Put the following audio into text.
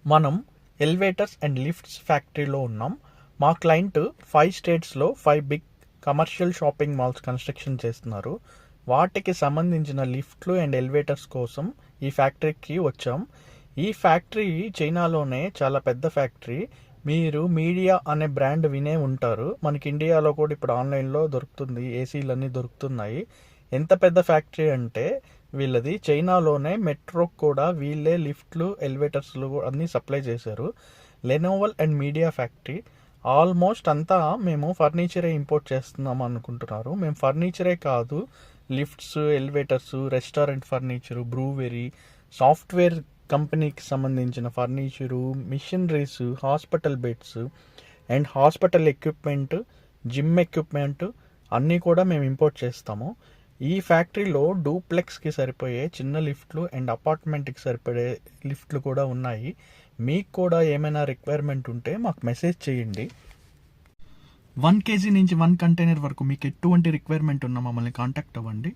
మనం elevators and lifts ఫ్యాక్టరీలో ఉన్నాం. మా క్లయింట్ 5 స్టేట్స్లో 5 big commercial shopping malls construction చేస్తున్నారు. వాటికి సంబంధించిన లిఫ్ట్లు అండ్ ఎలివేటర్స్ కోసం ఈ ఫ్యాక్టరీకి వచ్చాం. ఈ ఫ్యాక్టరీ చైనాలోనే చాలా పెద్ద ఫ్యాక్టరీ. మీరు మీడియా అనే బ్రాండ్ వినే ఉంటారు. మనకి ఇండియాలో కూడా ఇప్పుడు ఆన్లైన్లో దొరుకుతుంది, ఏసీలన్నీ దొరుకుతున్నాయి. ఎంత పెద్ద ఫ్యాక్టరీ అంటే వీళ్ళది చైనాలోనే మెట్రోకి కూడా వీళ్ళే లిఫ్ట్లు ఎలివేటర్స్లు అన్నీ సప్లై చేశారు. లెనోవల్ అండ్ మీడియా ఫ్యాక్టరీ. ఆల్మోస్ట్ అంతా మేము ఫర్నిచరే ఇంపోర్ట్ చేస్తున్నాం అనుకుంటున్నారు. మేము ఫర్నిచరే కాదు, lifts, elevators, restaurant furniture, brewery, software కంపెనీకి సంబంధించిన furniture, machineries, hospital beds and hospital equipment, gym equipment అన్నీ కూడా మేము ఇంపోర్ట్ చేస్తాము. ఈ ఫ్యాక్టరీలో డూప్లెక్స్కి సరిపోయే చిన్న లిఫ్ట్లు అండ్ అపార్ట్మెంట్కి సరిపడే లిఫ్ట్లు కూడా ఉన్నాయి. మీకు కూడా ఏమైనా రిక్వైర్మెంట్ ఉంటే మాకు మెసేజ్ చేయండి. 1 kg నుంచి 1 కంటైనర్ వరకు మీకు ఎటువంటి రిక్వైర్మెంట్ ఉన్నా మమ్మల్ని కాంటాక్ట్ అవ్వండి.